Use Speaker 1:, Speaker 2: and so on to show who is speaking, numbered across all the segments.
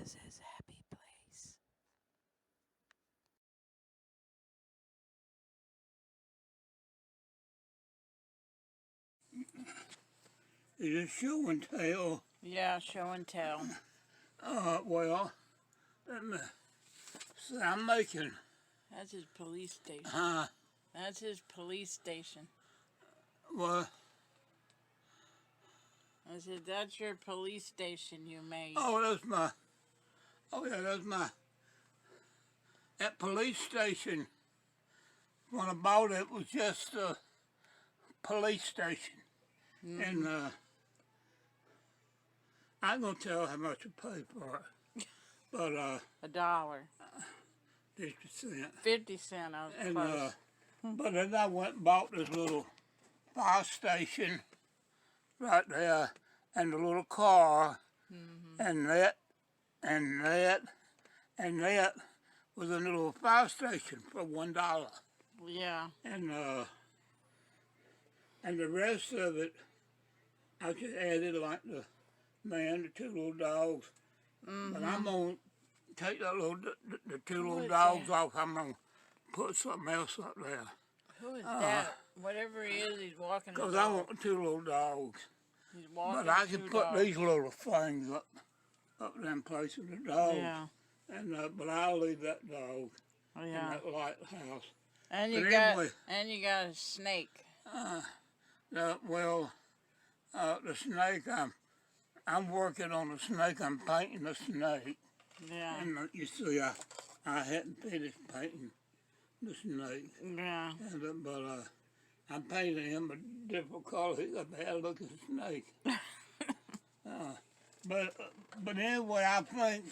Speaker 1: This is a happy place.
Speaker 2: Is it show and tell?
Speaker 1: Yeah, show and tell.
Speaker 2: Well, let me see, I'm making,
Speaker 1: That's his police station.
Speaker 2: huh?
Speaker 1: That's his police station.
Speaker 2: Well,
Speaker 1: I said, that's your police station you made.
Speaker 2: that's my, that's my, that police station, when I bought it, was just a police station.
Speaker 1: Mm-hmm.
Speaker 2: And, I ain't gonna tell how much I paid for it, but,
Speaker 1: $1.
Speaker 2: 50 cents.
Speaker 1: 50 cents, I was
Speaker 2: And,
Speaker 1: close.
Speaker 2: but then I went and bought this little fire station right there, and the little car, and that was a little fire station for $1.
Speaker 1: Yeah.
Speaker 2: And the rest of it, I just added like the man, the two little dogs. But I'm gonna take that the two little dogs off. I'm gonna put something else up there.
Speaker 1: Who is that? Whatever he is, he's walking the dog.
Speaker 2: Cause I want the two little dogs.
Speaker 1: He's walking
Speaker 2: But I
Speaker 1: two
Speaker 2: can put
Speaker 1: dogs.
Speaker 2: these little things up them places, the dogs.
Speaker 1: Yeah.
Speaker 2: And but I'll leave that dog in
Speaker 1: Yeah.
Speaker 2: that lighthouse.
Speaker 1: And you
Speaker 2: But
Speaker 1: got
Speaker 2: anyway,
Speaker 1: you got a snake.
Speaker 2: The snake, I'm working on the snake. I'm painting the snake.
Speaker 1: Yeah.
Speaker 2: And you see, I hadn't finished painting the snake.
Speaker 1: Yeah.
Speaker 2: But I'm painting him a different color. He's a bad looking snake. But anyway, I think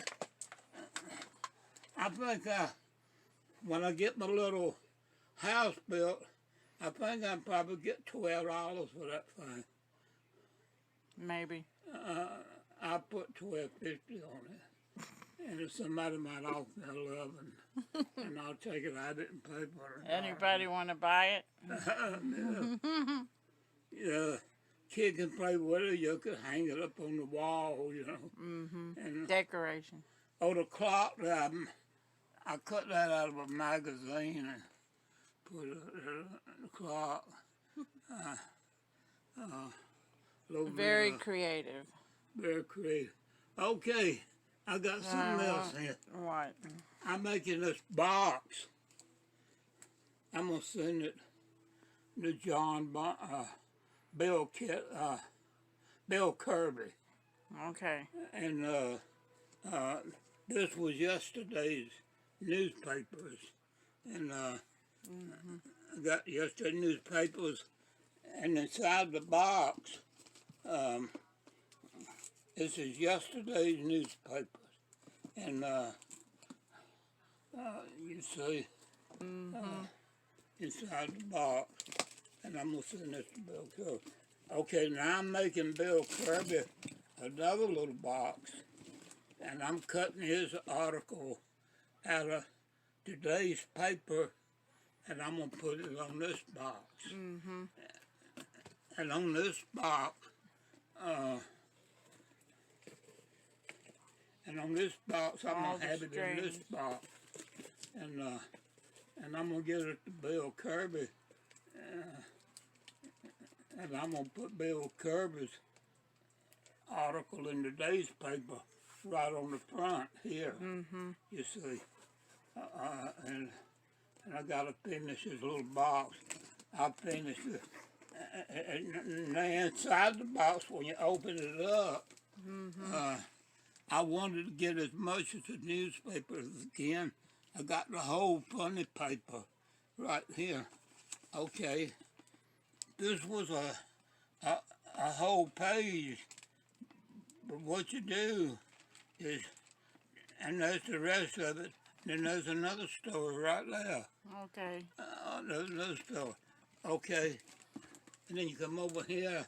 Speaker 2: when I get my little house built, I think I'll probably get $12 for that thing.
Speaker 1: Maybe.
Speaker 2: I'll put $12.50 on it. And if somebody might offer me $11, and I'll take it. I didn't pay for it.
Speaker 1: Anybody want to buy it?
Speaker 2: Yeah. Kid can play with it. You could hang it up on the wall, you know.
Speaker 1: Mm-hmm.
Speaker 2: And,
Speaker 1: Decoration.
Speaker 2: the clock that I cut that out of a magazine and put it in the clock.
Speaker 1: Very creative.
Speaker 2: Very creative. Okay, I got something else here.
Speaker 1: What?
Speaker 2: I'm making this box. I'm gonna send it to Bill Kirby.
Speaker 1: Okay.
Speaker 2: And this was yesterday's newspapers. And I got yesterday's newspapers, and inside the box, this is yesterday's newspapers. And you see, inside the box, and I'm gonna send this to Bill Kirby. Okay, now I'm making Bill Kirby another little box, and I'm cutting his article out of today's paper, and I'm gonna put it on this box.
Speaker 1: Mm-hmm.
Speaker 2: And on this box, I'm gonna have it in this box, and I'm gonna get it to Bill Kirby, and I'm gonna put Bill Kirby's article in today's paper right on the front here.
Speaker 1: Mm-hmm.
Speaker 2: You see, and I gotta finish this little box. I'll finish it. And inside the box, when you open it up, I wanted to get as much of the newspaper as I can. I got the whole funny paper right here. Okay, this was a whole page. But what you do is, and there's the rest of it. Then there's another story right there.
Speaker 1: Okay.
Speaker 2: There's another story. Okay. And then you come over here,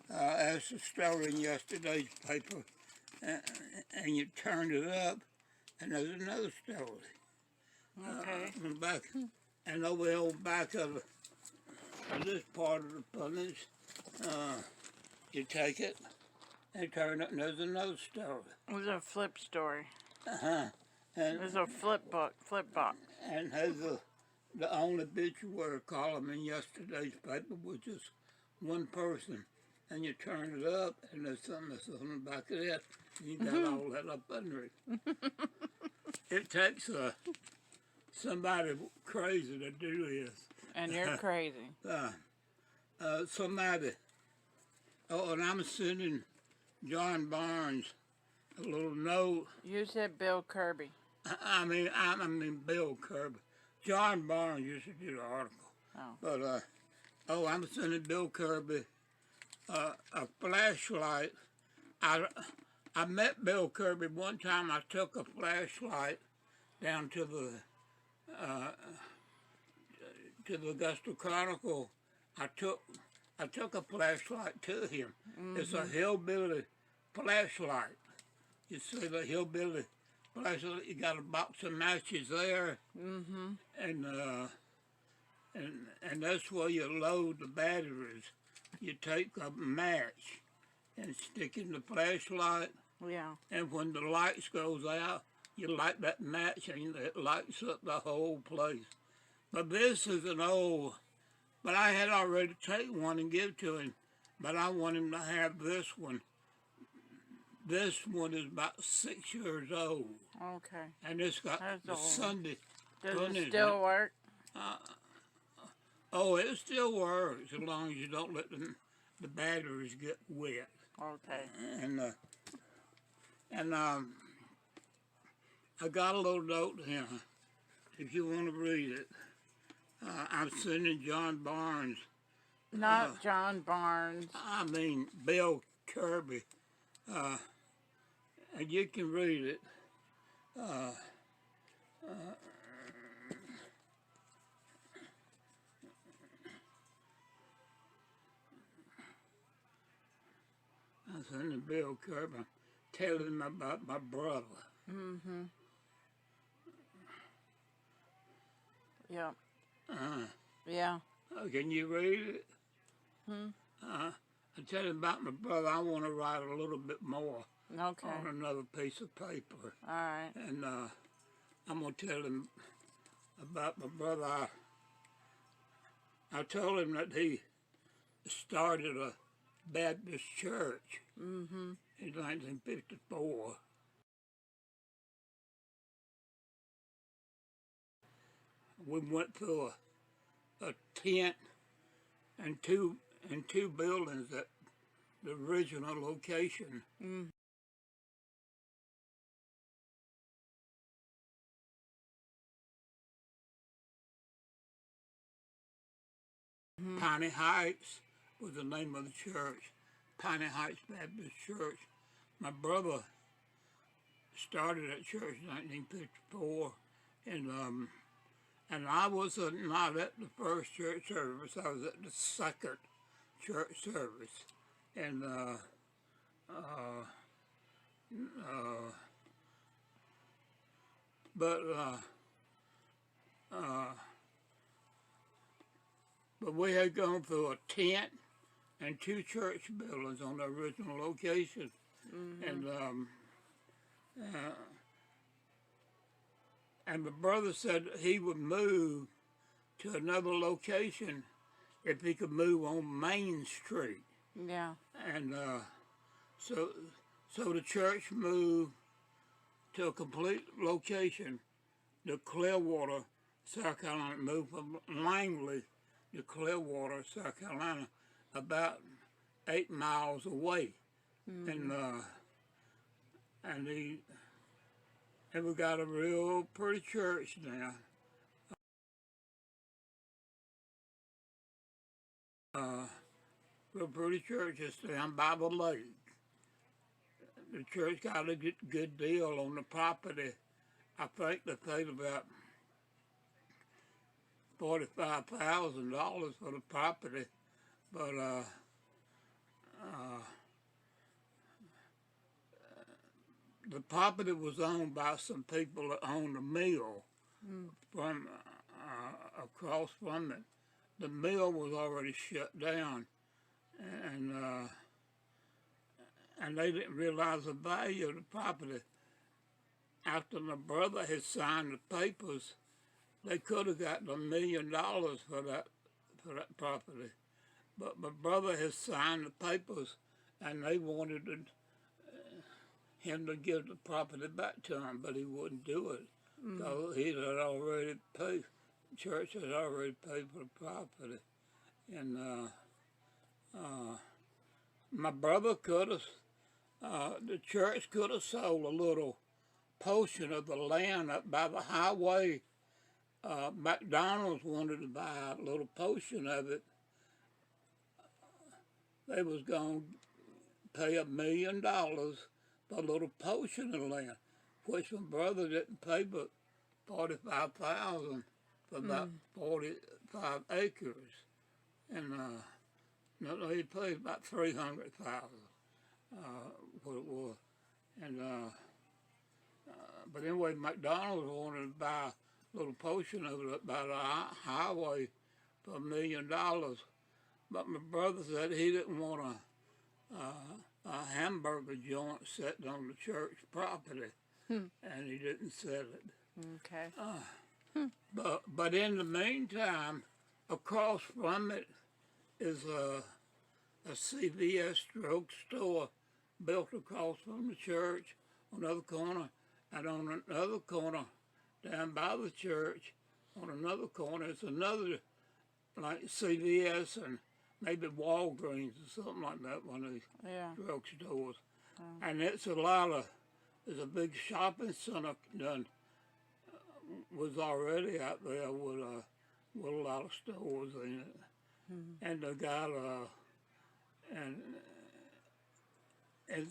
Speaker 2: as the story in yesterday's paper, and you turn it up, and there's another story.
Speaker 1: Okay.
Speaker 2: In the back, and over the old back of this part of the punish, you take it, They turn up and there's another story.
Speaker 1: It was a flip story.
Speaker 2: And,
Speaker 1: It was a flip book.
Speaker 2: And has the only obituary column in yesterday's paper was just one person. And you turn it up and there's something on the back of that. And you got all that up under it. It takes somebody crazy to do this.
Speaker 1: And you're crazy.
Speaker 2: Somebody, and I'm sending John Barnes a little note.
Speaker 1: You said Bill Kirby.
Speaker 2: I mean Bill Kirby. John Barnes used to do the article.
Speaker 1: Oh.
Speaker 2: But, I'm sending Bill Kirby a flashlight. I met Bill Kirby one time. I took a flashlight down to the Augusta Chronicle. I took a flashlight to him. It's a hillbilly flashlight. You see the hillbilly flashlight? You got a box of matches there, and that's where you load the batteries. You take a match and stick in the flashlight.
Speaker 1: Yeah.
Speaker 2: And when the lights goes out, you light that match and it lights up the whole place. But this is an old, but I had already taken one and give to him, but I want him to have this one. This one is about 6 years old.
Speaker 1: Okay.
Speaker 2: And it's got the
Speaker 1: old.
Speaker 2: Sunday.
Speaker 1: Does it still work?
Speaker 2: It still works as long as you don't let the batteries get wet.
Speaker 1: Okay.
Speaker 2: And I got a little note here, if you want to read it. I'm sending John Barnes.
Speaker 1: Not John Barnes.
Speaker 2: I mean Bill Kirby. And you can read it. I'm sending Bill Kirby. Telling him about my brother.
Speaker 1: Yeah. Yeah.
Speaker 2: Can you read it? I tell him about my brother. I want to write a little bit more on another piece of paper.
Speaker 1: All right.
Speaker 2: And I'm going to tell him about my brother. I told him that he started a Baptist church in 1954. We went through a tent and two buildings at the original location. Piney Heights was the name of the church. Piney Heights Baptist Church. My brother started that church in 1954, and I was not at the first church service. I was at the second church service, and but we had gone through a tent and two church buildings on the original location, and my brother said he would move to another location if he could move on Main Street.
Speaker 1: Yeah.
Speaker 2: And so the church moved to a complete location, to Clearwater, South Carolina. Moved from Langley to Clearwater, South Carolina, about 8 miles away. And we got a real pretty church now. Real pretty church is down by the lake. The church got a good deal on the property. I think they paid about $45,000 for the property, but the property was owned by some people that owned a mill from across from it. The mill was already shut down, and they didn't realize the value of the property. After my brother had signed the papers, they could have gotten $1 million for that property. But my brother had signed the papers, and they wanted him to give the property back to him, but he wouldn't do it. So he had already paid, the church had already paid for the property. And my brother could have, the church could have sold a little portion of the land up by the highway. McDonald's wanted to buy a little portion of it. They was going to pay $1 million for a little portion of the land, which my brother didn't pay but $45,000 for about 45 acres. And no, he paid about $300,000, what it was. And but anyway, McDonald's wanted to buy a little portion of it up by the highway for $1 million. But my brother said he didn't want a hamburger joint sitting on the church property, and he didn't sell it.
Speaker 1: Okay.
Speaker 2: But in the meantime, across from it is a CVS drugstore built across from the church on the other corner, and on another corner down by the church, on another corner, is another like CVS and maybe Walgreens or something like that, one of these drugstores. And it's there's a big shopping center done, was already out there with a lot of stores in it. And they got and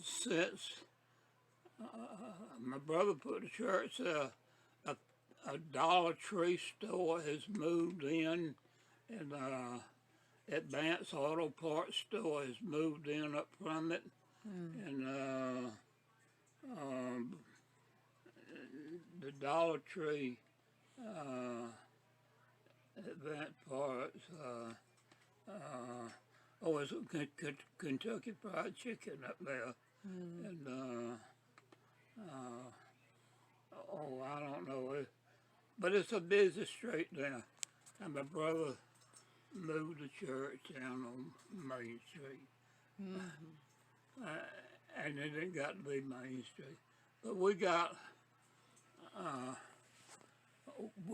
Speaker 2: since my brother put the church there, a Dollar Tree store has moved in, and Advanced Auto Parts store has moved in up from it, and the Dollar Tree, Advanced Parts, it's Kentucky Fried Chicken up there, and I don't know, but it's a busy street now, and my brother moved the church down on Main Street, and it didn't got to be Main Street, but we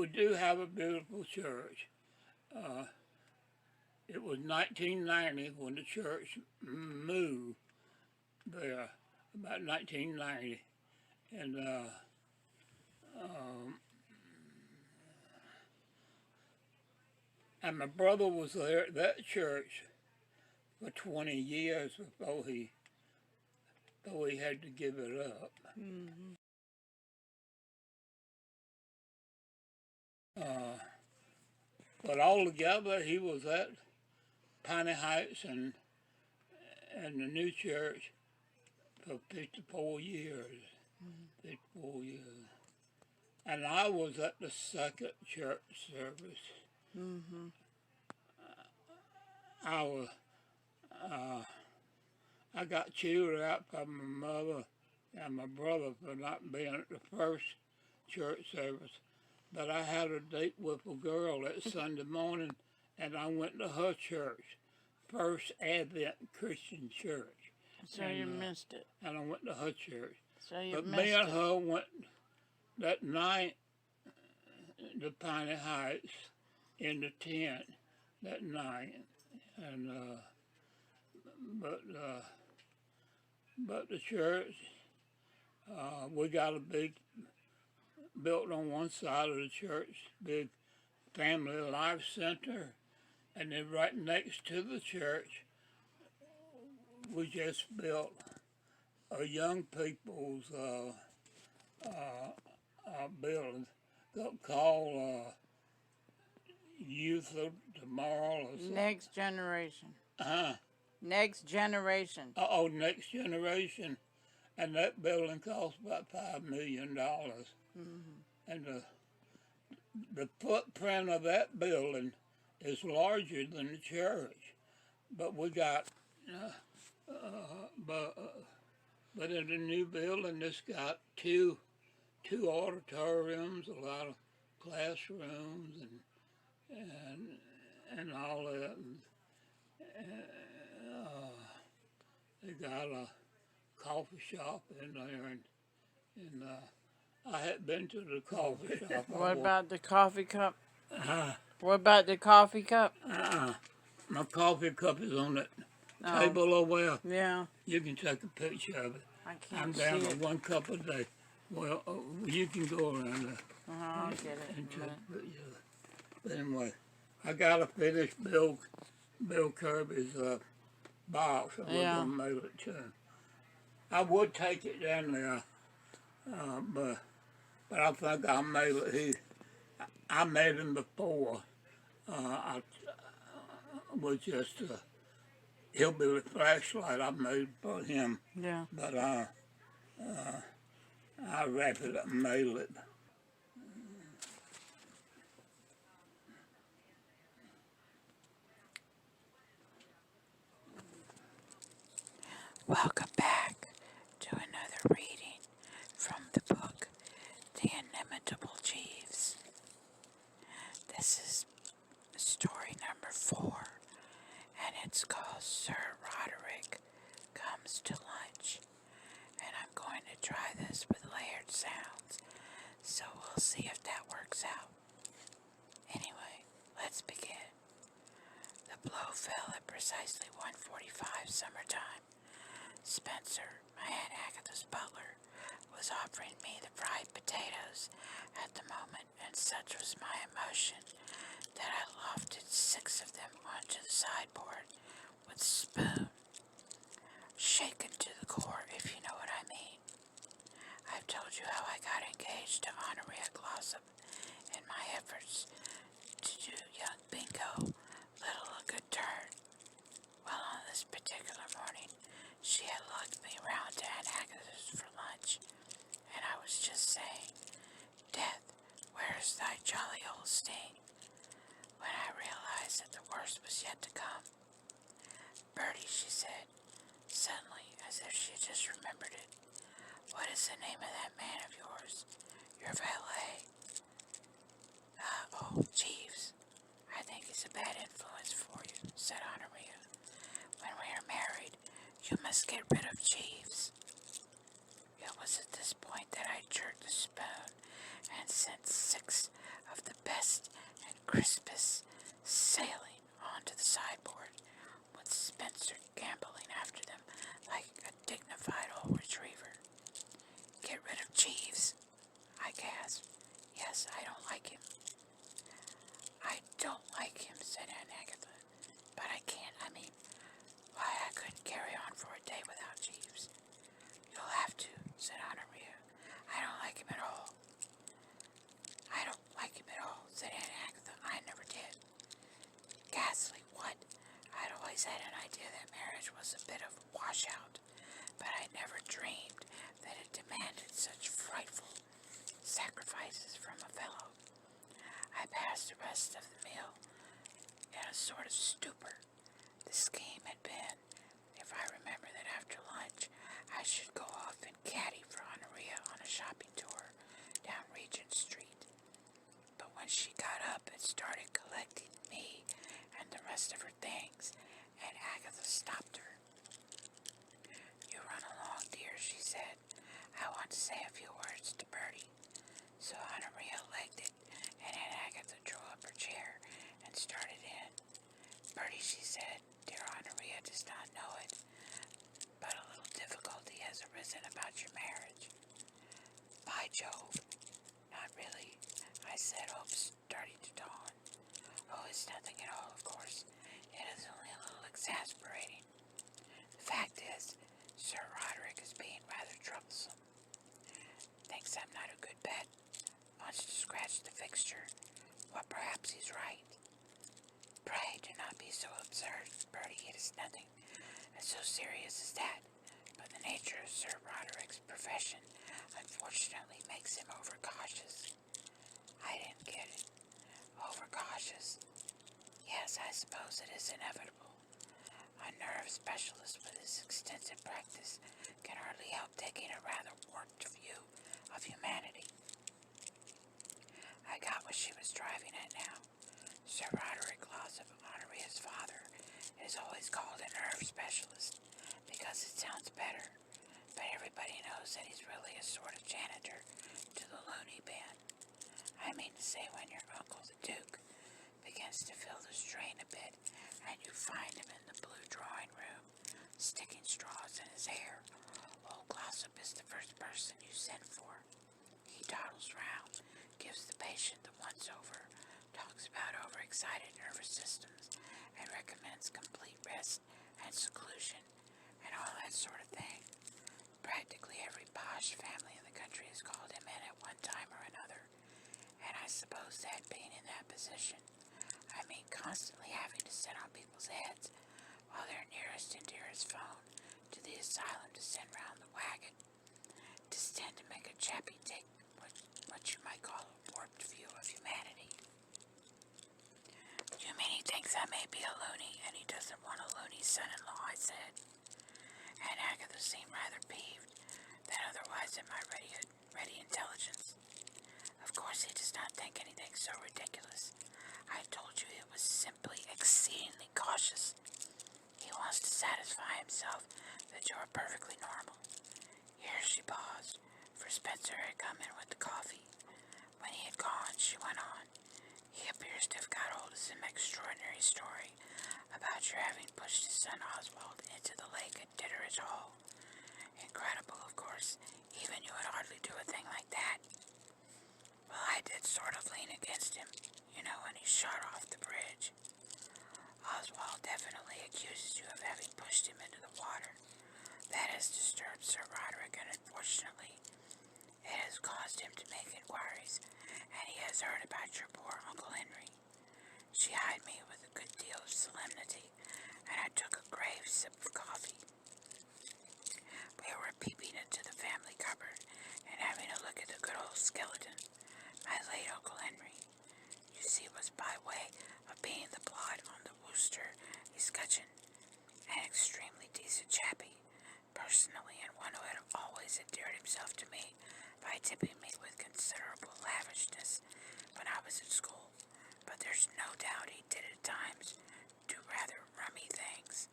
Speaker 2: do have a beautiful church. It was 1990 when the church moved there, about 1990, and my brother was there at that church for 20 years before he had to give it up. But altogether, he was at Piney Heights and the new church for 54 years. 54 years. And I was at the second church service. I got chewed out by my mother and my brother for not being at the first church service. But I had a date with a girl that Sunday morning, and I went to her church, First Advent Christian Church.
Speaker 1: So you missed it.
Speaker 2: And I went to her church.
Speaker 1: So you
Speaker 2: but
Speaker 1: missed
Speaker 2: me and
Speaker 1: it.
Speaker 2: her went that night to Piney Heights in the tent that night, and but the church, we got a big, built on one side of the church, big Family Life Center, and then right next to the church, we just built a young people's building called Youth of Tomorrow. Or something.
Speaker 1: Next Generation.
Speaker 2: Uh-huh.
Speaker 1: Next Generation.
Speaker 2: Next Generation. And that building cost about $5 million. And the footprint of that building is larger than the church. But we got, But in the new building, it's got two auditoriums, a lot of classrooms, and all that. They got a coffee shop in there, and I had been to the coffee shop.
Speaker 1: What about the coffee cup?
Speaker 2: Uh,
Speaker 1: What about the coffee cup?
Speaker 2: my coffee cup is on that
Speaker 1: No.
Speaker 2: table over there.
Speaker 1: Yeah.
Speaker 2: You can take a picture of it.
Speaker 1: I can't
Speaker 2: I'm
Speaker 1: see
Speaker 2: down to
Speaker 1: it.
Speaker 2: 1 cup a day. Well, you can go around there.
Speaker 1: I'll get it.
Speaker 2: And take a picture of it. But anyway, I gotta finish Bill Kirby's box. I'm gonna mail it to him. I would take it down there, but I think I'll mail it. I made him before. I was just a hillbilly flashlight I made for him.
Speaker 1: Yeah.
Speaker 2: But I'll wrap it up and mail it.
Speaker 3: Welcome back to another reading from the book, The Inimitable Jeeves. This is story number 4, and it's called Sir Roderick Comes to Lunch. And I'm going to try this with layered sounds, so we'll see if that works out. Anyway, let's begin. The blow fell at precisely 1:45 summertime. Spencer, my Aunt Agatha's butler, was offering me the fried potatoes at the moment, and such was my emotion that I lofted 6 of them onto the sideboard with a spoon, shaken to the core, if you know what I mean. I've told you how I got engaged to Honoria Glossop in my efforts to do young Bingo little a good turn. Well, on this particular morning, she had lugged me round to Aunt Agatha's for lunch, and I was just saying, "Death, where is thy jolly old sting?" when I realized that the worst was yet to come. "Bertie," she said, suddenly, as if she had just remembered it, "what is the name of that man of yours, your valet?" "Oh, Jeeves. I think he's a bad influence for you," said Honoria. "When we are married, you must get rid of Jeeves." It was at this point that I jerked the spoon and sent 6 of the best and crispest sailing onto the sideboard, with Spencer gambolling after them like a dignified old retriever. "Get rid of Jeeves," I gasped. "Yes, I don't like him." "I don't like him," said Aunt Agatha, "but I can't. Why, I couldn't carry on for a day without Jeeves." "You'll have to," said Honoria. "I don't like him at all." "I don't like him at all," said Aunt Agatha. "I never did." "Ghastly, what? I'd always had an idea that marriage was a bit of a washout, but I never dreamed that it demanded such frightful sacrifices from a fellow." I passed the rest of the meal in a sort of stupor. The scheme had been, if I remember, that after lunch I should go off and caddy for Honoria on a shopping tour down Regent Street. But when she got up and started collecting me and the rest of her things, and Agatha stopped her. "You run along, dear," she said. "I want to say a few words to Bertie." So Honoria legged it, and Aunt Agatha drew up her chair and started in. "Bertie," she said, "dear Honoria does not know it, but a little difficulty has arisen about your marriage." "By Jove, not really," I said, hopes starting to dawn. "Oh, it's nothing at all, of course. It is only a little exasperating. The fact is, Sir Roderick is being rather troublesome. Thinks I'm not a good bet. Wants to scratch the fixture. Well, perhaps he's right. Pray do not be so absurd, Bertie. It is nothing so serious as that. But the nature of Sir Roderick's profession unfortunately makes him overcautious." I didn't get it. Overcautious? Yes, I suppose it is inevitable. A nerve specialist with his extensive practice can hardly help taking a rather warped view of humanity. I got what she was driving at now. Sir Roderick Laws of Honoria's father is always called a nerve specialist because it sounds better, but everybody knows that he's really a sort of janitor to the loony bin. I mean to say, when your uncle the Duke begins to fill the strain a bit and you find him in the blue drawing room sticking straws in his hair, old Glossop is the first person you send for. He toddles round, gives the patient the once-over, talks about overexcited nervous systems, and recommends complete rest and seclusion and all that sort of thing. Practically every posh family in the country has called him in at one time or another, and I suppose that being in that position, I mean constantly having to sit on people's heads while their nearest and dearest phone to the asylum to send round the wagon, to stand to make a chappie take what you might call a warped view of humanity. You mean he thinks I may be a loony, and he doesn't want a loony son-in-law, I said. And Agatha seemed rather peeved that otherwise in my ready intelligence. Of course he does not think anything so ridiculous. I told you it was simply exceedingly cautious. He wants to satisfy himself that you are perfectly normal. Here she paused, for Spencer had come in with the coffee. When he had gone, she went on. He appears to have got hold of some extraordinary story about your having pushed his son Oswald into the lake at Ditteridge Hall. Incredible, of course. Even you would hardly do a thing like that. Well, I did sort of lean against him, when he shot off the bridge. Oswald definitely accuses you of having pushed him into the water. That has disturbed Sir Roderick, and unfortunately, it has caused him to make inquiries, and he has heard about your poor Uncle Henry. She eyed me with a good deal of solemnity, and I took a grave sip of coffee. We were peeping into the family cupboard and having a look at the good old skeleton, my late Uncle Henry. You see, was by way of being the blood on the Worcester escutcheon, an extremely decent chappie, personally, and one who had always endeared himself to me by tipping me with considerable lavishness when I was at school, but there's no doubt he did at times do rather rummy things,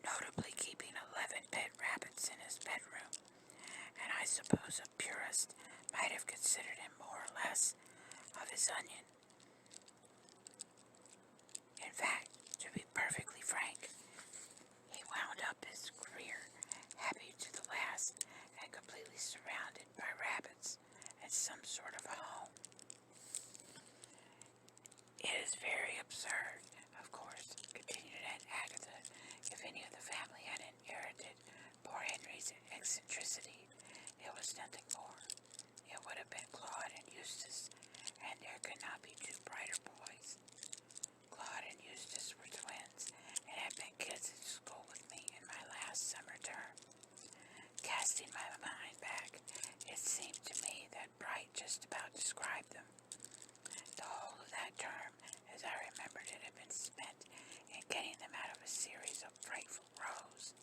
Speaker 3: notably keeping 11 pet rabbits in his bedroom, and I suppose a purist might have considered him more or less of his onion. In fact, to be perfectly frank, he wound up his career happy to the last and completely surrounded by rabbits and some sort of a home. It is very absurd, of course, continued Aunt Agatha. If any of the family had inherited poor Henry's eccentricity, it was nothing more. It would have been Claude and Eustace, and there could not be two brighter boys. Claude and Eustace were twins and had been kids at school with me in my last summer term. Casting my mind back, it seemed to me that Bright just about described them. The whole of that term, as I remembered it, had been spent in getting them out of a series of frightful rows.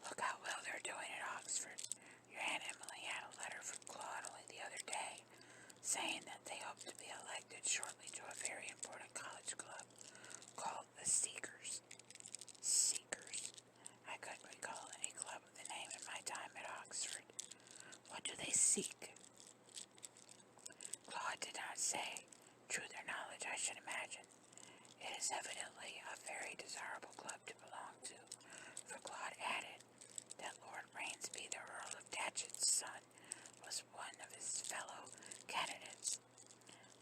Speaker 3: Look how well they're doing at Oxford. Your Aunt Emily had a letter from Claude only the other day, saying that they hope to be elected shortly to a very important college club called the Seekers. Seekers. I couldn't recall any club with the name in my time at Oxford. What do they seek? Claude did not say. True their knowledge, I should imagine. It is evidently a very desirable club to belong to, for Claude added that Lord Rainsby, the Earl of Datchet's son, was one of his fellow candidates.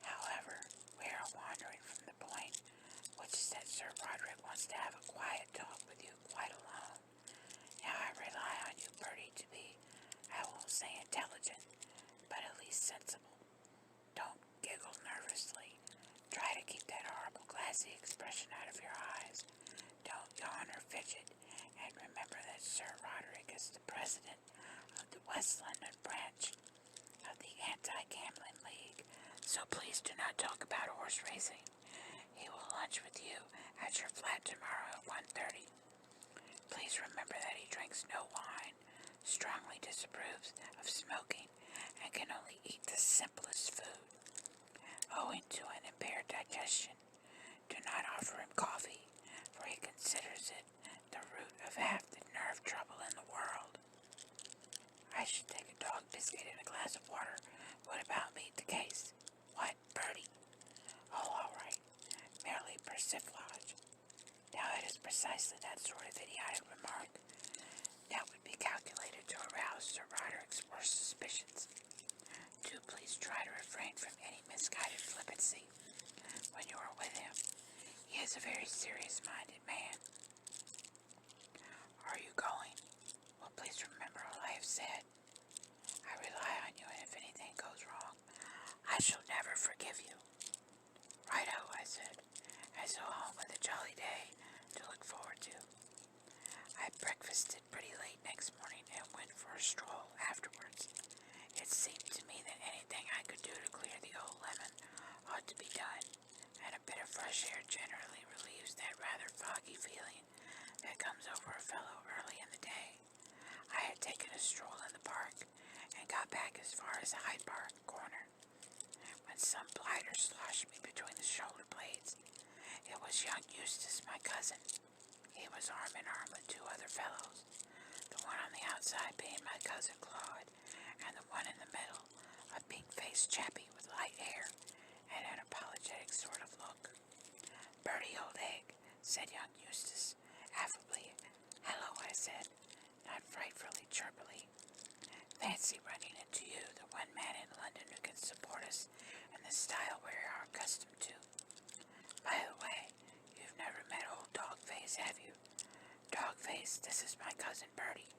Speaker 3: However, we are wandering from the point, which is that Sir Roderick wants to have a quiet talk with you quite alone. Now I rely on you, Bertie, to be, I won't say intelligent, but at least sensible. Don't giggle nervously. Try to keep that horrible glassy expression out of your eyes. Don't yawn or fidget, and remember that Sir Roderick is the president of the West London branch of the Anti-Gambling League, so please do not talk about horse racing. He will lunch with you at your flat tomorrow at 1:30. Please remember that he drinks no wine, strongly disapproves of smoking, and can only eat the simplest food. Owing to an impaired digestion, do not offer him coffee, for he considers it the root of half the nerve trouble in the world. I should take a dog biscuit and a glass of water. What about meet the case? What, Bertie? Oh, all right. Merely persiflage. Now it is precisely that sort of idiotic remark that would be calculated to arouse Sir Roderick's worst suspicions. Do please try to refrain from any misguided flippancy when you are with him. He is a very serious-minded man. Are you going? Well, please remember all I have said. I rely on you, and if anything goes wrong, I shall never forgive you. Righto, I said, as though home with a jolly day to look forward to. I breakfasted pretty late next morning and went for a stroll afterwards. It seemed to me that anything I could do to clear the old lemon ought to be done, and a bit of fresh air generally relieves that rather foggy feeling that comes over a fellow early in the day. I had taken a stroll in the park and got back as far as Hyde Park Corner, when some blighter sloshed me between the shoulder blades. It was young Eustace, my cousin. He was arm in arm with two other fellows, the one on the outside being my cousin Claude, and the one in the middle, a pink-faced chappie with light hair and an apologetic sort of look. Bertie, old egg, said young Eustace, affably. Hello, I said, not frightfully chirpily. Fancy running into you, the one man in London who can support us in the style we are accustomed to. By the way, you've never met old Dogface, have you? Dogface, this is my cousin Bertie.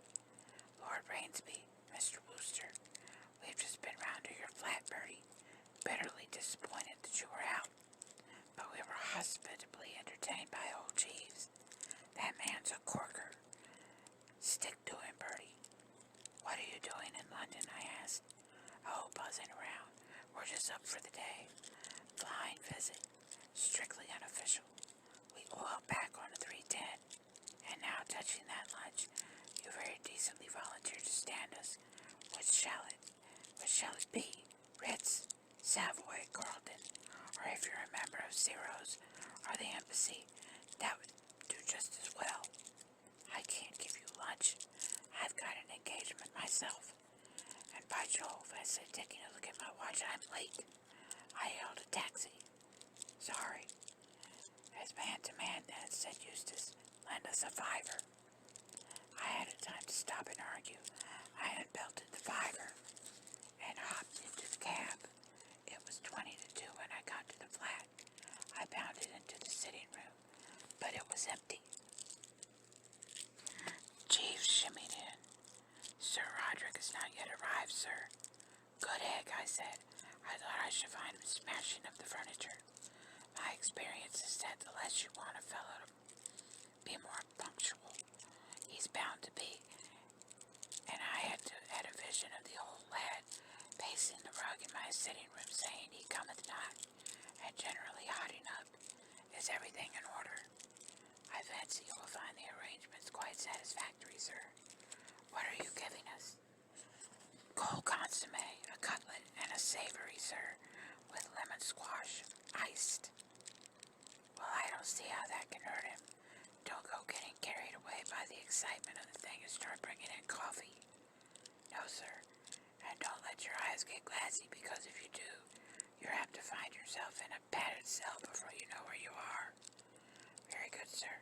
Speaker 3: Lord Rainsby, Mr. Wooster. We've just been round to your flat, Bertie, bitterly disappointed that you were out. But we were hospitably entertained by old Jeeves. That man's a corker. Stick to him, Bertie. What are you doing in London, I asked. Oh, buzzing around. We're just up for the day. Flying visit. Strictly unofficial. We oiled back on the 310. And now, touching that lunch, you very decently volunteered to stand us. What shall it be? Ritz, Savoy, Carlton, or if you're a member of Ciro's or the Embassy, that would do just as well. I can't give you lunch. I've got an engagement myself. And by Jove, I said, taking a look at my watch, I'm late. I hailed a taxi. Sorry. As man to man then, said Eustace, lend us a $5. I hadn't time to stop and argue. I unbelted the $5 and hopped into the cab. It was 20 to 2 when I got to the flat. I bounded into the sitting room, but it was empty. Jeeves shimmied in. Sir Roderick has not yet arrived, sir. Good egg, I said. I thought I should find him smashing up the furniture. My experience is that the less you want a fellow to be more punctual, he's bound to be. And I had a vision of the old lad pacing the rug in my sitting room saying he cometh not, and generally hotting up. Is everything in order? I fancy you will find the arrangements quite satisfactory, sir. What are you giving us? Cold consomme, a cutlet, and a savory, sir, with lemon squash, iced. Well, I don't see how that can hurt him. Don't go getting carried away by the excitement of the thing and start bringing in coffee. No, sir, and don't let your eyes get glassy, because if you do, you're apt to find yourself in a padded cell before you know where you are. Very good, sir.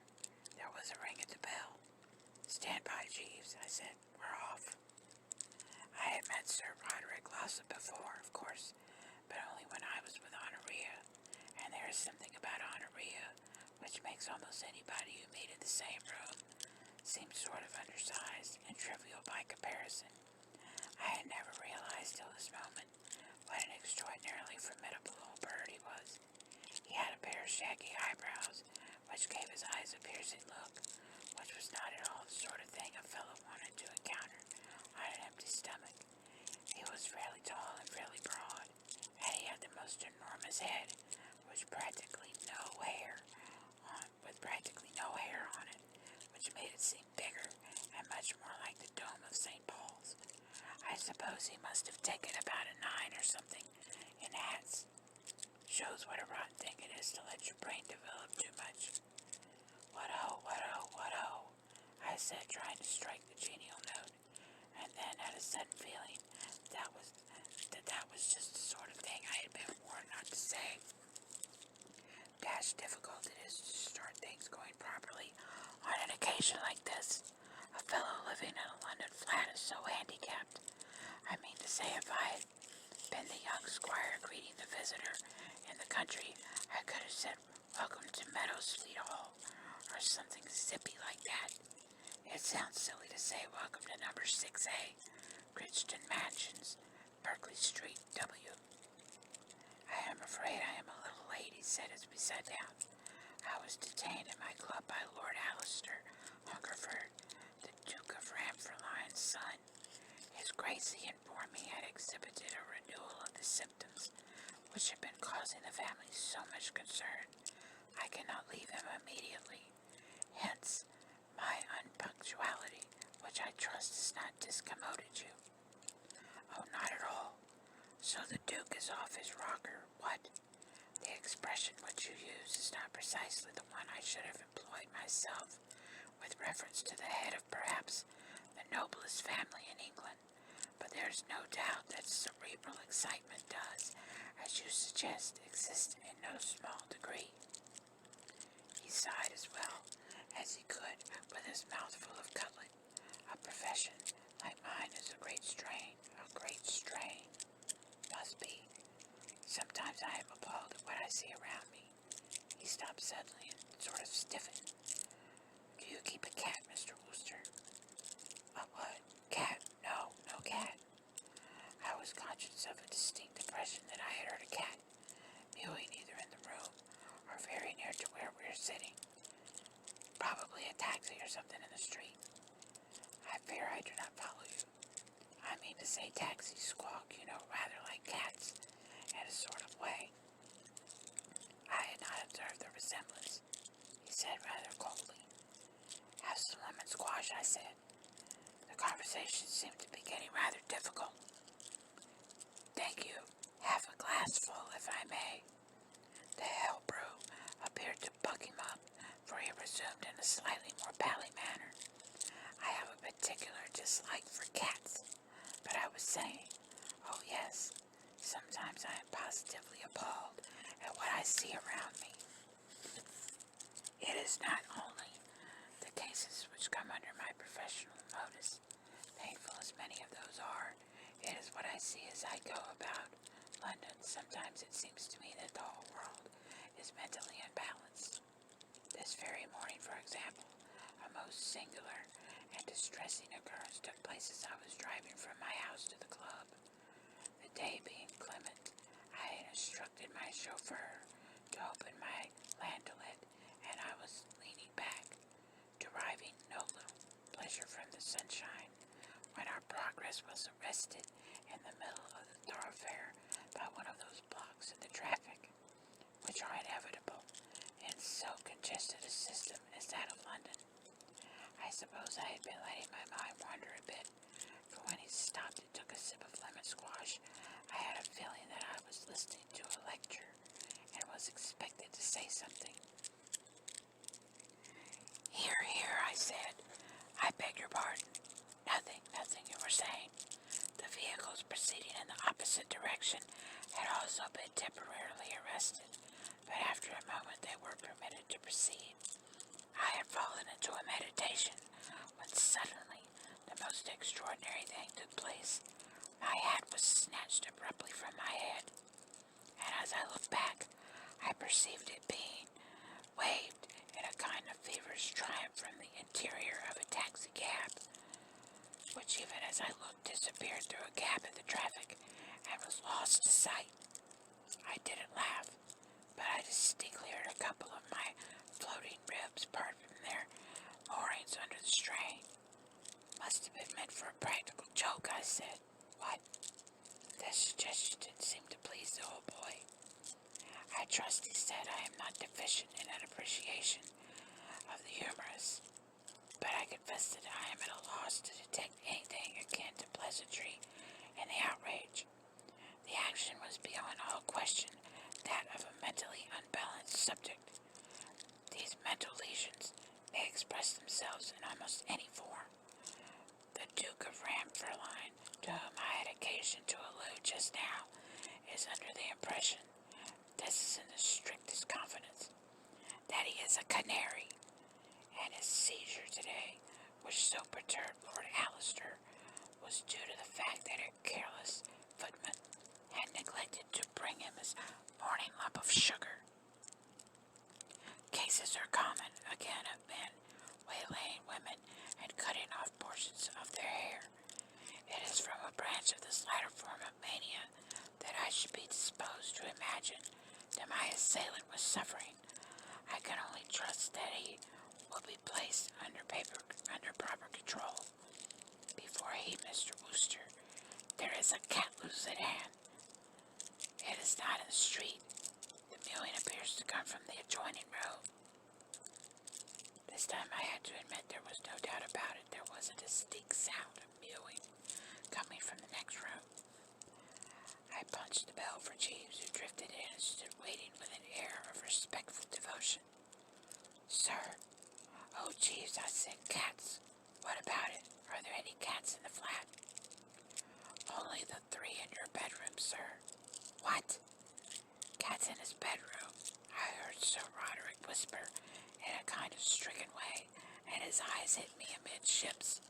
Speaker 3: There was a ring at the bell. Stand by, Jeeves, I said. We're off. I had met Sir Roderick Glossop before, of course, but only when I was with Honoria, and there is something about Honoria which makes almost anybody you meet in the same room seem sort of undersized and trivial by comparison. I had never realized till this moment what an extraordinarily formidable old bird he was. He had a pair of shaggy eyebrows, which gave his eyes a piercing look, which was not at all the sort of thing a fellow wanted to encounter on an empty stomach. He was fairly tall and fairly broad, and he had the most enormous head, with practically no hair on it, which made it seem bigger and much more like the dome of St. Paul's. I suppose he must have taken about a 9 or something in hats. Shows what a rotten thing it is to let your brain develop too much. What-oh, what-oh, what-oh, I said, trying to strike the genial note, and then had a sudden feeling that was just the sort of thing I had been warned not to say. Gosh, difficult it is to start things going properly on an occasion like this. A fellow living in a London flat is so handicapped. I mean to say, if I had been the young squire greeting the visitor in the country, I could have said, "Welcome to Meadowsweet Hall," or something zippy like that. It sounds silly to say, "Welcome to number 6A, Crichton Mansions, Berkeley Street, W." "I am afraid I am a little late," he said as we sat down. "I was detained at my club by Lord Alistair Hungerford, the Duke of Ramfurline's son. His Grace, he informed me, had exhibited a renewal of the symptoms which have been causing the family so much concern. I cannot leave him immediately. Hence, my unpunctuality, which I trust has not discommoded you." "Oh, not at all. So the Duke is off his rocker, what? The expression which you use is not precisely the one I should have employed myself, with reference to the head of perhaps the noblest family in England, but there is no doubt that cerebral excitement does, as you suggest, exist in no small degree." He sighed as well as he could with his mouth full of cutlet. "A profession like mine is a great strain, must be. Sometimes I am appalled at what I see around me." He stopped suddenly and sort of stiffened. "Do you keep a cat, Mr. Wooster?" "A what? Cat? No cat." I was conscious of a distinct impression that I had heard a cat mewing either in the room or very near to where we were sitting. Probably a taxi or something in the street. "I fear I do not follow you. I mean to say taxis squawk, rather like cats, in a sort of way." I had not observed the resemblance. He said rather coldly. "Have some lemon squash," I said. The conversation seemed to be getting rather difficult. "Thank you. Half a glassful, if I may." The hell brew appeared to buck him up, for he resumed in a slightly more pally manner. "I have a particular dislike for cats. But I was saying, oh yes, sometimes I am positively appalled at what I see around me. It is not only the cases which come under my professional notice, painful as many of those are. It is what I see as I go about London. Sometimes it seems to me that the whole world is mentally unbalanced. This very morning, for example, a most singular and distressing occurrence took place as I was driving from my house to the club. The day being clement, I had instructed my chauffeur to open my landaulette, and I was leaning back, deriving no little pleasure from the sunshine, when our progress was arrested in the middle of the thoroughfare by one of those blocks in the traffic, which are inevitable in so congested a system as that of London. I suppose I had been letting my mind wander a bit, for when he stopped and took a sip of lemon squash, I had a feeling that I was listening to a lecture and was expected to say something. Here, I said. "I beg your pardon. Nothing, you were saying." The vehicles proceeding in the opposite direction had also been temporarily arrested, but after a moment they were permitted to proceed. I had fallen into a meditation when suddenly the most extraordinary thing took place. My hat was snatched abruptly from my head, and as I looked back, I perceived it being waved in a kind of feverish triumph from the interior of a taxicab, which even as I looked disappeared through a gap in the traffic and was lost to sight. I didn't laugh, but I distinctly heard a couple of my floating ribs part from their moorings under the strain. "Must have been meant for a practical joke," I said. "What?" The suggestion didn't seem to please the old boy. "I trust," he said, "I am not deficient in an appreciation of the humorous, but I confess that I am at a loss to detect anything akin to pleasantry in the outrage. The action was beyond all question that of a mentally unbalanced subject. These mental lesions may express themselves in almost any form. The Duke of Ramfurline, to whom I had occasion to allude just now, is under the impression, this is in the strictest confidence, that he is a canary, and his seizure today, which so perturbed Lord Alistair, was due to the fact that a careless footman had neglected to bring him his morning lump of sugar. Cases are common, again, of men waylaying women and cutting off portions of their hair. It is from a branch of this latter form of mania that I should be disposed to imagine that my assailant was suffering. I can only trust that he will be placed under proper control. Before he, Mr. Wooster, there is a cat loose at hand. It is not in the street. The mewing appears to come from the adjoining room. This time I had to admit there was no doubt about it. There was a distinct sound of mewing coming from the next room. I punched the bell for Jeeves, who drifted in and stood waiting with an air of respectful devotion. Sir, oh Jeeves, I said, cats. What about it? Are there any cats in the flat? Only the 3 in your bedroom, sir. What? Cats in his bedroom? I heard Sir Roderick whisper in a kind of stricken way, and his eyes hit me amidships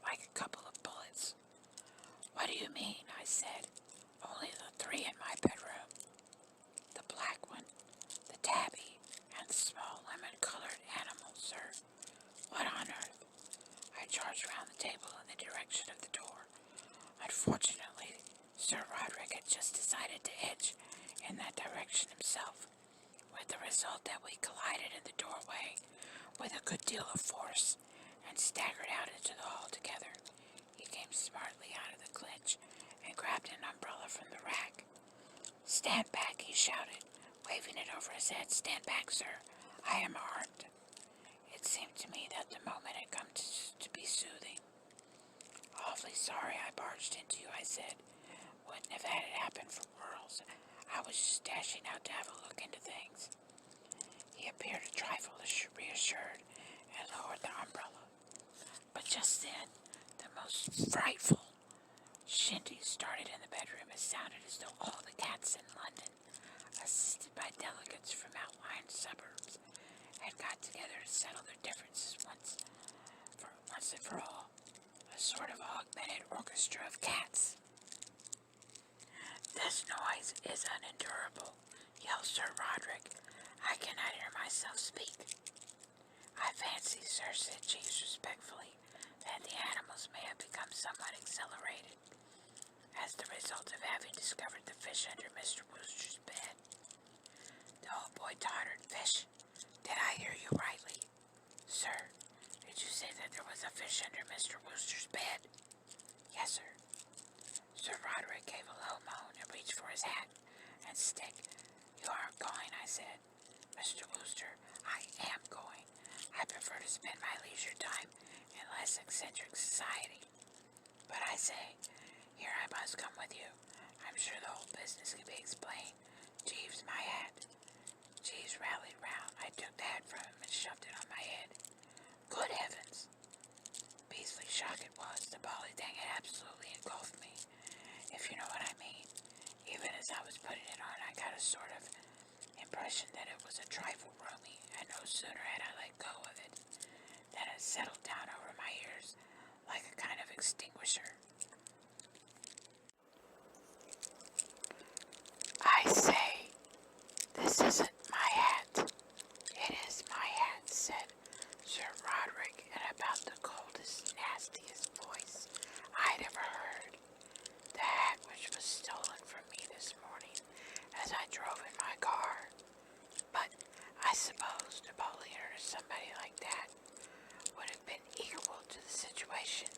Speaker 3: like a couple of bullets. What do you mean? I said. Only the 3 in my bedroom. The black one, the tabby, and the small lemon-colored animal, sir. What on earth? I charged round the table in the direction of the door. Unfortunately, Sir Roderick had just decided to edge in that direction himself, with the result that we collided in the doorway with a good deal of force and staggered out into the hall together. He came smartly out of the clinch and grabbed an umbrella from the rack. Stand back, he shouted, waving it over his head. Stand back, sir. I am armed. It seemed to me that the moment had come to be soothing. Awfully sorry I barged into you, I said. Wouldn't have had it happen for worlds. I was just dashing out to have a look into things. He appeared a trifle reassured and lowered the umbrella. But just then, the most frightful shindy started in the bedroom. It sounded as though all the cats in London, assisted by delegates from outlying suburbs, had got together to settle their differences once and for all. A sort of augmented orchestra of cats. This noise is unendurable, yelled Sir Roderick. I cannot hear myself speak. I fancy, sir, said Jeeves respectfully, that the animals may have become somewhat accelerated as the result of having discovered the fish under Mr. Wooster's bed. The old boy tottered. Fish? Did I hear you rightly? Sir, did you say that there was a fish under Mr. Wooster's bed? Yes, sir. Sir Roderick gave a low moan and reached for his hat and stick. You aren't going, I said. Mr. Wooster, I am going. I prefer to spend my leisure time in less eccentric society. But I say, here I must come with you. I'm sure the whole business can be explained. Jeeves, my hat. Jeeves rallied round. I took the hat from him and shoved it on my head. Good heavens! Beastly shock it was. The bally thing had absolutely engulfed me, if you know what I mean. Even as I was putting it on, I got a sort of impression that it was a trifle roomy, and no sooner had I let go of it than it settled down over my ears like a kind of extinguisher. I say, this isn't my hat. It is my hat, said Sir Roderick in about the coldest, nastiest voice I'd ever heard. The hat which was stolen from me this morning as I drove in my car. But I suppose Napoleon or somebody like that would have been equal to the situation.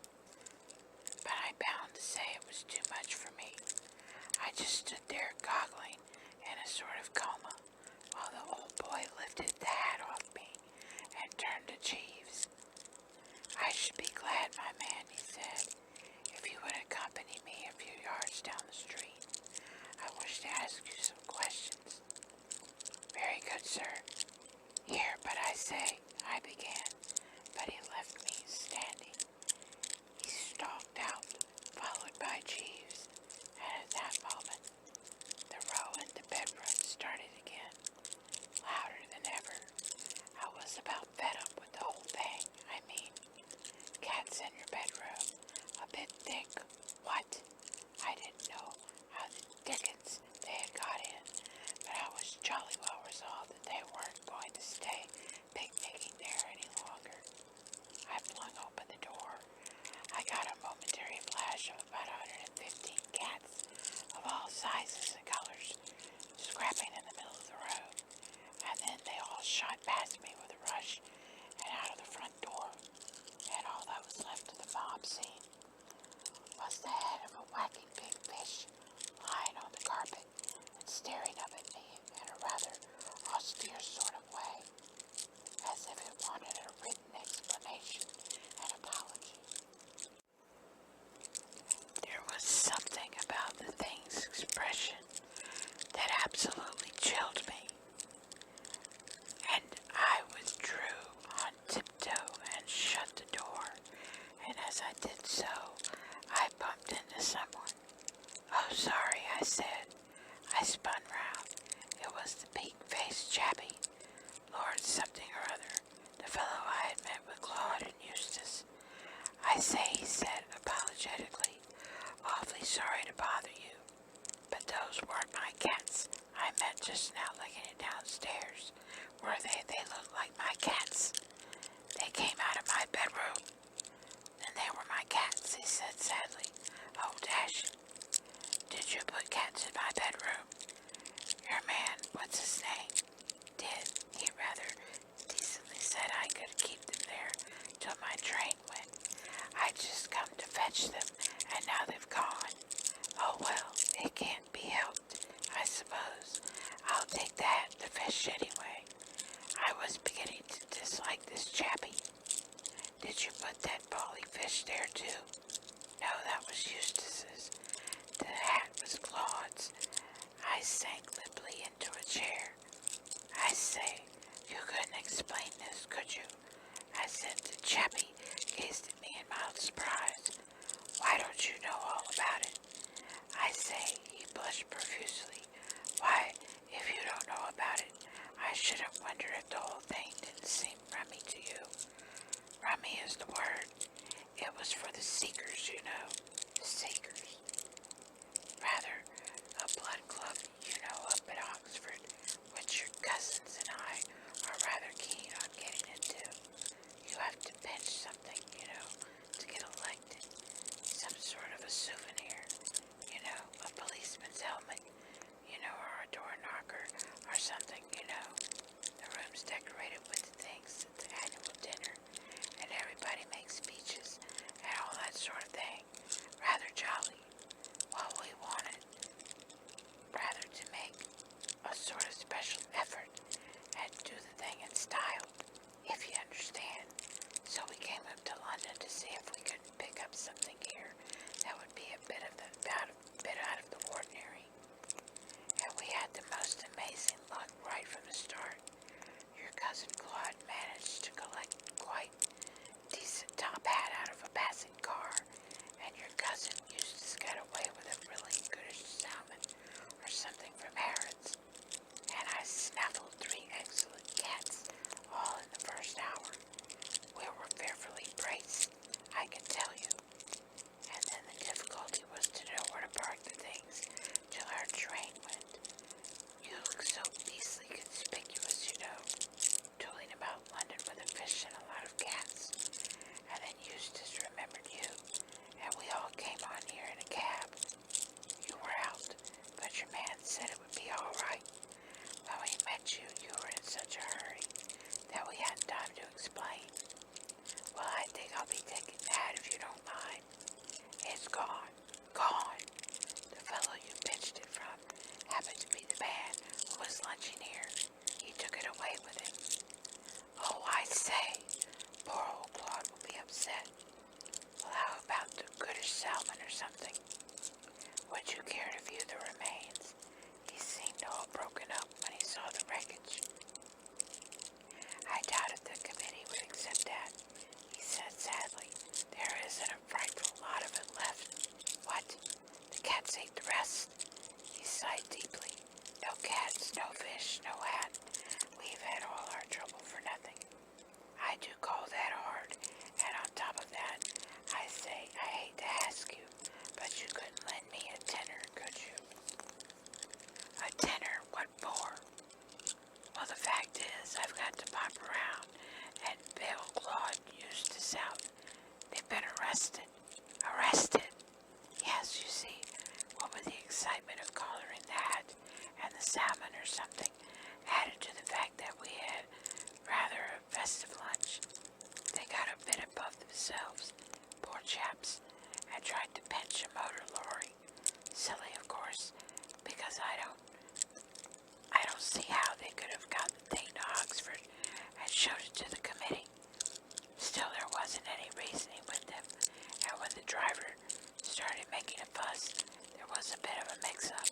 Speaker 3: But I'm bound to say it was too much for me. I just stood there goggling in a sort of coma while the old boy lifted the hat off me and turned to Jeeves. I should be glad, my man, he said, if you would accompany me a few yards down the street. I wish to ask you some questions. Very good, sir. Here, but I say, I began, but he left me standing. He stalked out, followed by Jeeves, and at that moment, the row in the bedroom started again, louder than ever. I was about fed up with the whole thing. I mean, cats in your bedroom, a bit thick. What? I didn't know how the dickens they had got in, but I was jolly well resolved that they weren't going to stay picnicking there any longer. I flung open the door. I got a momentary flash of about 115 cats of all sizes and colors scrapping in the middle of the road, and then they all shot past me with a rush and out of the front door, and all that was left of the mob scene was the head of a whacking big fish lying on the carpet and staring up at me in a rather austere sort of way, as if it wanted a written explanation and apology. There was something about the thing's expression that absolutely chilled me, and I withdrew on tiptoe and shut the door, and as I did so, I bumped into someone. Oh, sorry, I said. I spun round. It was the pink-faced chappie, Lord something or other, the fellow I had met with Claude and Eustace. I say, he said apologetically, awfully sorry to bother you, but those weren't my cats I met just now licking it downstairs. Were they? They looked like my cats. They came out of my bedroom, and they were my cats, he said sadly. Oh, dash it. Did you put cats in my bedroom? Your man, what's his name? Did. He rather decently said I could keep them there till my train went. I just come to fetch them, and now they've gone. Oh well, it can't be helped, I suppose. I'll take the fish anyway. I was beginning to dislike this chappie. Did you put that bally fish there too? No, that was Eustace's. The hat was Claude's. I sank limply into a chair. I say, you couldn't explain this, could you? I said. The chappie gazed at me in mild surprise. Why don't you know all about it? I say. He blushed profusely. Why, if you don't know about it, I shouldn't wonder if the whole thing didn't seem rummy to you. Rummy is the word. It was for the Seekers, you know. Seekers. Rather, a blood club, you know, up at Oxford, which your cousins and I are rather keen on getting into. You have to pinch something, you know, to get elected. Some sort of a souvenir. You know, a policeman's helmet take the rest. He sighed deeply. No cats, no fish, no hat. We've had all our trouble for nothing. I do call that hard, and on top of that, I say I hate to ask you, but you couldn't lend me a tenner, could you? A tenner? What for? Well, the fact is, I've got to pop around and bail Claude Eustace out. They've been arrested. Arrested? Yes, you see, what with the excitement of collaring the hat and the salmon or something, added to the fact that we had rather a festive lunch, they got a bit above themselves, poor chaps, and tried to pinch a motor lorry. Silly, of course, because I don't see how they could have got the thing to Oxford and showed it to the committee. Still, there wasn't any reasoning with them, and when the driver started making a fuss, there was a bit of a mix-up,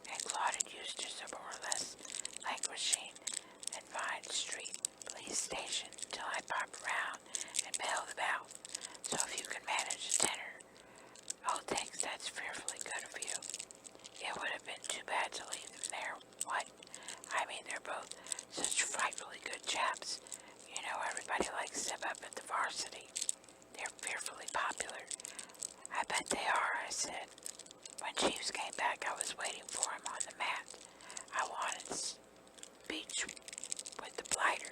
Speaker 3: and Claude had used her some more or less languishing and Vine Street police station till I pop around and bail them out. So if you can manage a tenner, oh, thanks, that's fearfully good of you. It would have been too bad to leave them there. What? I mean, they're both such frightfully good chaps. You know, everybody likes them up at the varsity. They're fearfully popular. I bet they are, I said. When Jeeves came back, I was waiting for him on the mat. I wanted speech with the blighter.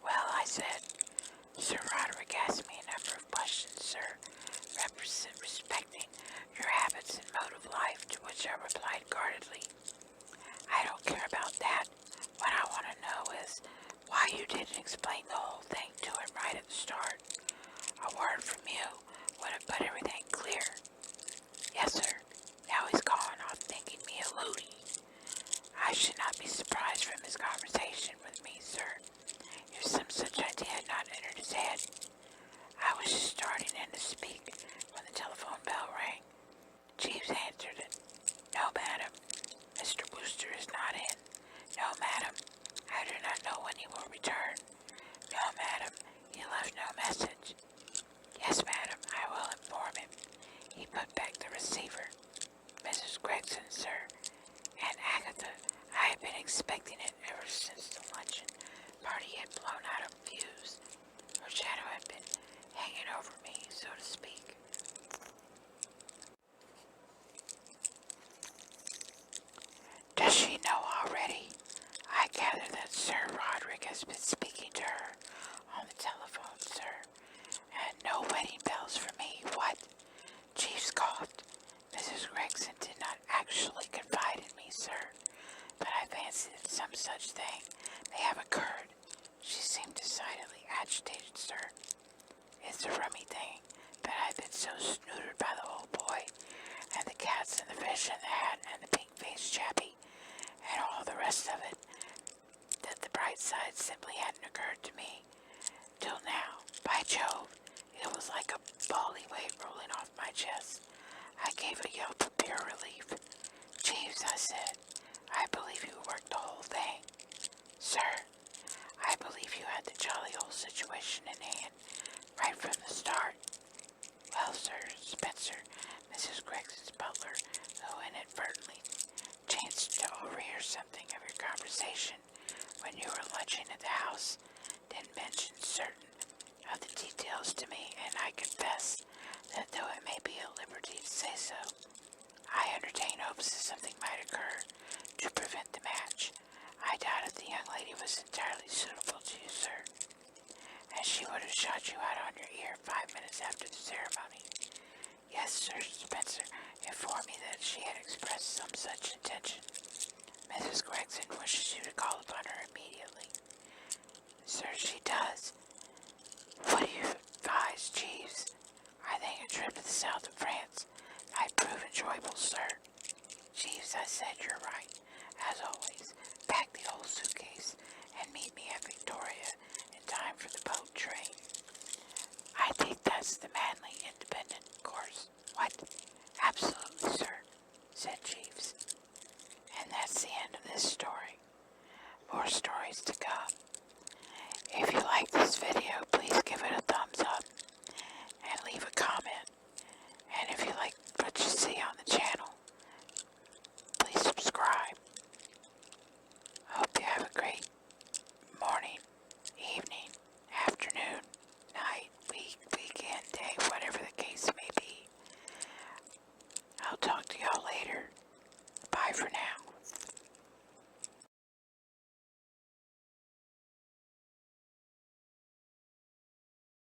Speaker 3: Well, I said, Sir Roderick asked me a number of questions, sir, respecting your habits and mode of life, to which I replied guardedly, I don't care about that. What I want to know is why you didn't explain the whole thing to him right at the start. A word from you would have put everything clear. Yes, sir. Now he's gone off thinking me a loony. I should not be surprised from his conversation with me, sir, if some such idea had not entered his head. I was just starting in to speak when the telephone bell rang. Jeeves answered it. No, madam. Mr. Wooster is not in. No, madam. I do not know when he will return. No, madam. He left no message. Yes, madam. I will inform him. He put back the receiver. Mrs. Gregson, sir. And Agatha. I have been expecting it ever since the luncheon party had blown out of views. Her shadow had been hanging over me, so to speak. Does she know already? I gather that Sir Roderick has been speaking to her on the telephone, sir. And no wedding bells for me. What? Jeeves coughed. Mrs. Gregson did not actually confide in me, sir, but I fancy that some such thing may have occurred. She seemed decidedly agitated, sir. It's a rummy thing, but I've been so snootered by the old boy, and the cats and the fish and the hat and the pink-faced chappie, and all the rest of it, that the bright side simply hadn't occurred to me. Till now, by Jove, it was like a bally weight rolling off my chest. I gave a yelp of pure relief. Jeeves, I said, I believe you worked the whole thing. Sir, I believe you had the jolly old situation in hand, right from the start. Well, sir, Spencer, Mrs. Gregson's butler, who inadvertently chanced to overhear something of your conversation when you were lunching at the house, did mention certain of the details to me, and I confess that though it may be at liberty to say so, I entertain hopes that something might occur to prevent the match. I doubt if the young lady was entirely suitable to you, sir, and she would have shot you out on your ear 5 minutes after the ceremony. Yes, Sir Spencer informed me that she had expressed some such intention. Mrs. Gregson wishes you to call upon her immediately. Sir, she does. What do you advise, Jeeves? I think a trip to the south of France might prove enjoyable, sir. Jeeves, I said, you're right. As always, pack the old suitcase and meet me at Victoria in time for the boat train. I think that's the manly, independent course. What? Absolutely, sir, said Jeeves. And that's the end of this story. More stories to come. If you like this video, please give it a thumbs up and leave a comment. And if you like what you see on the channel, a great morning, evening, afternoon, night, week, weekend, day, whatever the case may be. I'll talk to y'all later. Bye for now.